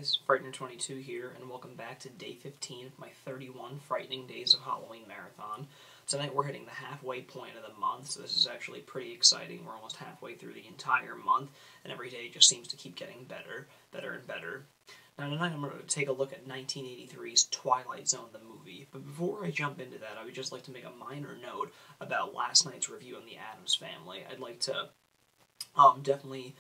guys, Frightener22 here, and welcome back to day 15 of my 31 Frightening Days of Halloween Marathon. Tonight we're hitting the halfway point of the month, so this is actually pretty exciting. We're almost halfway through the entire month, and every day just seems to keep getting better and better. Now tonight I'm going to take a look at 1983's Twilight Zone, the movie, but before I jump into that, I would just like to make a minor note about last night's review on the Addams Family. I'd like to definitely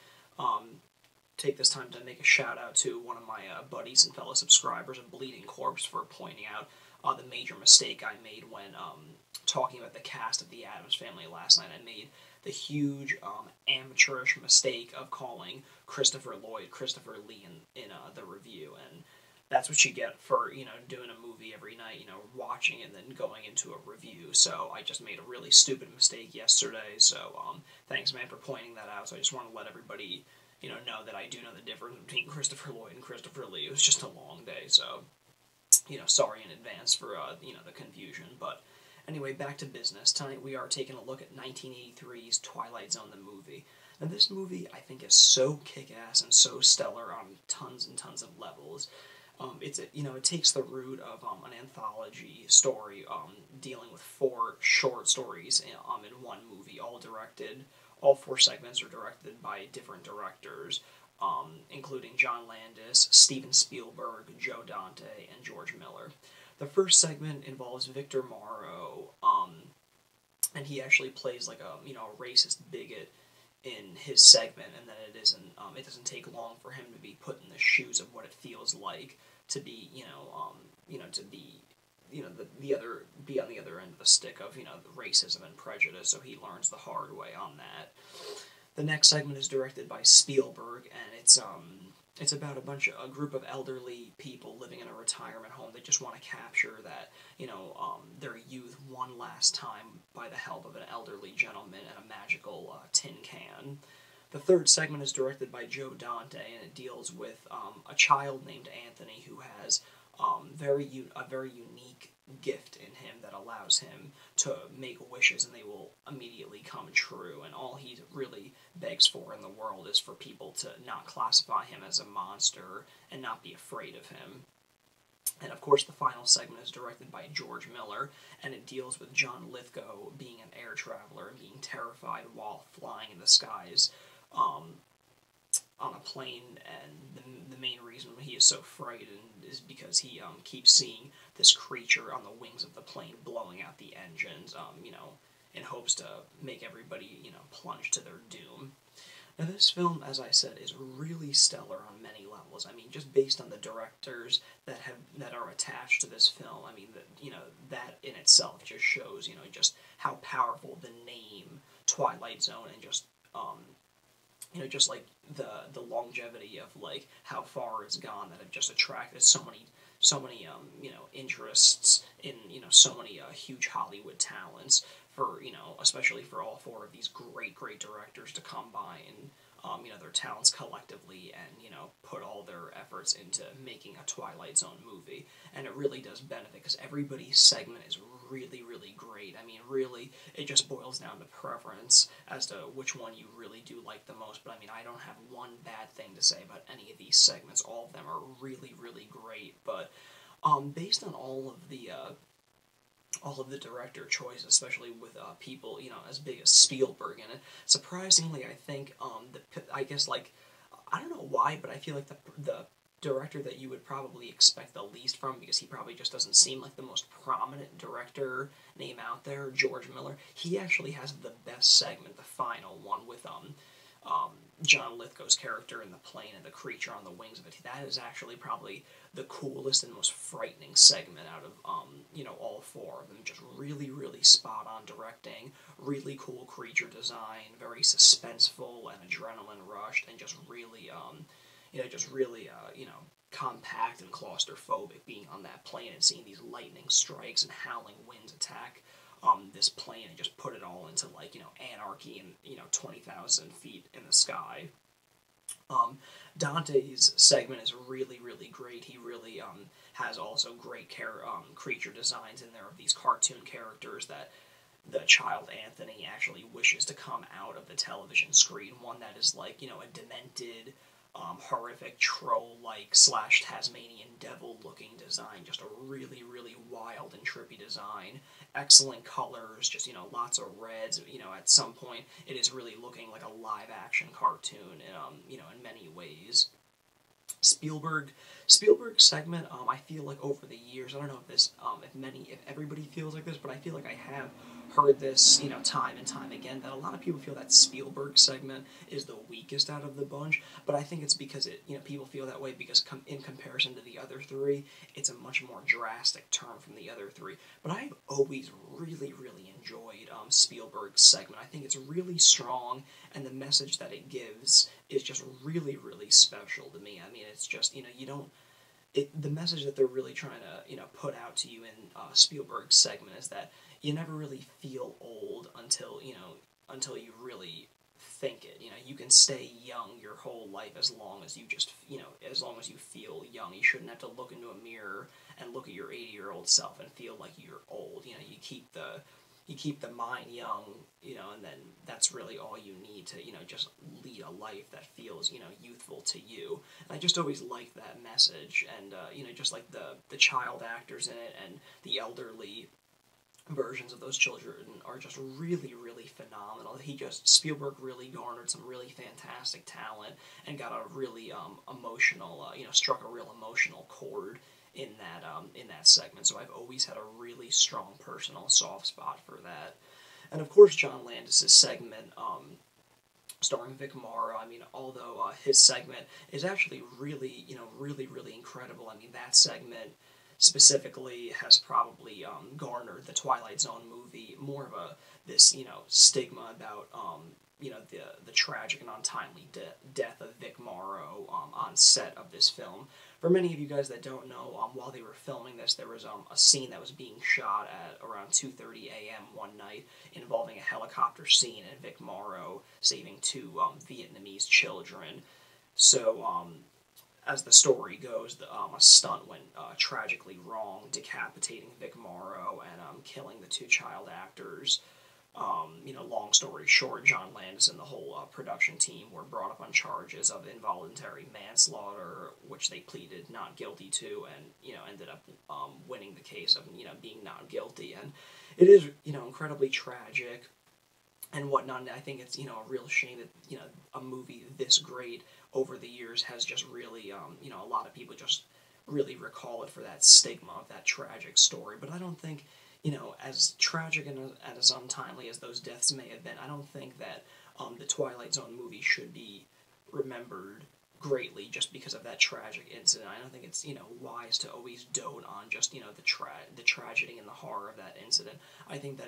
take this time to make a shout out to one of my buddies and fellow subscribers of Bleeding Corpse for pointing out the major mistake I made when talking about the cast of the Addams Family last night. I made the huge amateurish mistake of calling Christopher Lloyd Christopher Lee in the review, and that's what you get for, doing a movie every night, watching it and then going into a review. So I just made a really stupid mistake yesterday, so thanks, man, for pointing that out. So I just want to let everybody know that I do know the difference between Christopher Lloyd and Christopher Lee. It was just a long day, so, sorry in advance for, the confusion. But anyway, back to business. Tonight we are taking a look at 1983's Twilight Zone, the movie. Now, this movie, I think, is so kick-ass and so stellar on tons and tons of levels. It takes the root of an anthology story dealing with 4 short stories in one movie, all 4 segments are directed by different directors, including John Landis, Steven Spielberg, Joe Dante, and George Miller. The first segment involves Victor Morrow, and he actually plays like a racist bigot in his segment, and then it doesn't take long for him to be put in the shoes of what it feels like to be, be on the other end of the stick of, the racism and prejudice, so he learns the hard way on that. The next segment is directed by Spielberg, and it's about a group of elderly people living in a retirement home that just want to capture that, their youth one last time by the help of an elderly gentleman and a magical tin can. The third segment is directed by Joe Dante, and it deals with a child named Anthony who has a very unique gift in him that allows him to make wishes and they will immediately come true, and all he really begs for in the world is for people to not classify him as a monster and not be afraid of him. And of course the final segment is directed by George Miller, and it deals with John Lithgow being an air traveler and being terrified while flying in the skies on a plane, and the main reason he is so frightened is because he keeps seeing this creature on the wings of the plane blowing out the engines, in hopes to make everybody, plunge to their doom. Now this film, as I said, is really stellar on many levels. I mean, just based on the directors that are attached to this film, I mean, that in itself just shows, just how powerful the name Twilight Zone and just just like the longevity of like how far it's gone that have just attracted so many interests in so many huge Hollywood talents for especially for all 4 of these great directors to come by and their talents collectively and put all their efforts into making a Twilight Zone movie. And it really does benefit because everybody's segment is really great. I mean, really, it just boils down to preference as to which one you really do like the most. But I mean, I don't have one bad thing to say about any of these segments. All of them are really great. But based on all of the director choices, especially with people as big as Spielberg in it, surprisingly, I think I don't know why, but I feel like the director that you would probably expect the least from, because he probably just doesn't seem like the most prominent director name out there, George Miller, he actually has the best segment, the final one, with John Lithgow's character in the plane and the creature on the wings of it. That is actually probably the coolest and most frightening segment out of all 4 of them. Just really spot-on directing, really cool creature design, very suspenseful and adrenaline rushed, and just really compact and claustrophobic being on that plane and seeing these lightning strikes and howling winds attack this plane and just put it all into anarchy and 20,000 feet in the sky. Dante's segment is really great. He really has also great creature designs in there of these cartoon characters that the child Anthony actually wishes to come out of the television screen. One that is like, a demented, horrific troll-like slash Tasmanian devil-looking design. Just a really, really wild and trippy design. Excellent colors, just, lots of reds. At some point, it is really looking like a live-action cartoon, in many ways. Spielberg's segment, I feel like over the years, I don't know if this, if everybody feels like this, but I feel like I have heard this, time and time again, that a lot of people feel that Spielberg segment is the weakest out of the bunch, but I think it's because people feel that way because in comparison to the other three, it's a much more drastic turn from the other three. But I've always really, really enjoyed Spielberg's segment. I think it's really strong, and the message that it gives is just really, really special to me. I mean, it's just, the message that they're really trying to, put out to you in Spielberg's segment is that you never really feel old until you really think it. You can stay young your whole life as long as you just, as long as you feel young. You shouldn't have to look into a mirror and look at your 80-year-old self and feel like you're old. You keep the mind young, and then that's really all you need to, just lead a life that feels, youthful to you. And I just always liked that message, and, just like the child actors in it and the elderly versions of those children are just really, really phenomenal. Spielberg really garnered some really fantastic talent and got a really emotional, struck a real emotional chord in that segment. So I've always had a really strong personal soft spot for that. And of course, John Landis' segment, starring Vic Morrow. I mean, although his segment is actually really, really, really incredible. I mean, that segment specifically has probably garnered the Twilight Zone movie more of this stigma about the tragic and untimely death of Vic Morrow on set of this film. For many of you guys that don't know, while they were filming this, there was a scene that was being shot at around 2:30 a.m. one night involving a helicopter scene and Vic Morrow saving two Vietnamese children. So, as the story goes, a stunt went tragically wrong, decapitating Vic Morrow and killing the two child actors. Long story short, John Landis and the whole production team were brought up on charges of involuntary manslaughter, which they pleaded not guilty to, and ended up winning the case of being not guilty. And it is incredibly tragic and whatnot. And I think it's a real shame that a movie this great over the years has just really a lot of people just really recall it for that stigma of that tragic story. But I don't think as tragic and as untimely as those deaths may have been, I don't think that the Twilight Zone movie should be remembered greatly just because of that tragic incident. I don't think it's wise to always dote on just the tragedy and the horror of that incident. I think that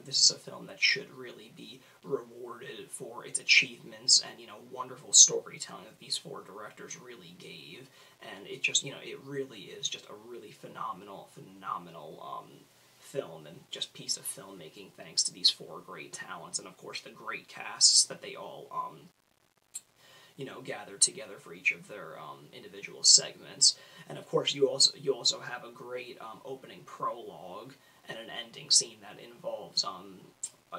this is a film that should really be rewarded for its achievements and wonderful storytelling that these four directors really gave, and it just it really is just a really phenomenal film and just piece of filmmaking thanks to these four great talents, and of course the great casts that they all gathered together for each of their individual segments. And of course you also have a great opening prologue and an ending scene that involves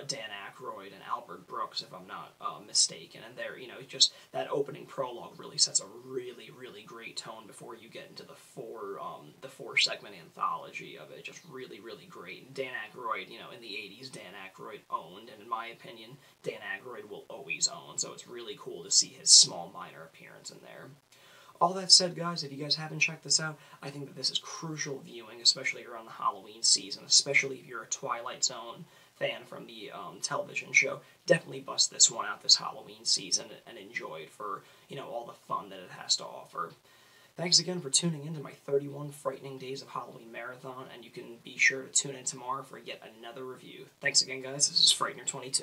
Dan Aykroyd and Albert Brooks, if I'm not mistaken. And there, just that opening prologue really sets a really, really great tone before you get into the four segment anthology of it. Just really, really great. Dan Aykroyd, in the 80s, Dan Aykroyd owned, and in my opinion, Dan Aykroyd will always own. So it's really cool to see his small minor appearance in there. All that said, guys, if you guys haven't checked this out, I think that this is crucial viewing, especially around the Halloween season, especially if you're a Twilight Zone fan from the television show. Definitely bust this one out this Halloween season and enjoy it for, all the fun that it has to offer. Thanks again for tuning in to my 31 Frightening Days of Halloween Marathon, and you can be sure to tune in tomorrow for yet another review. Thanks again, guys. This is Frightener22.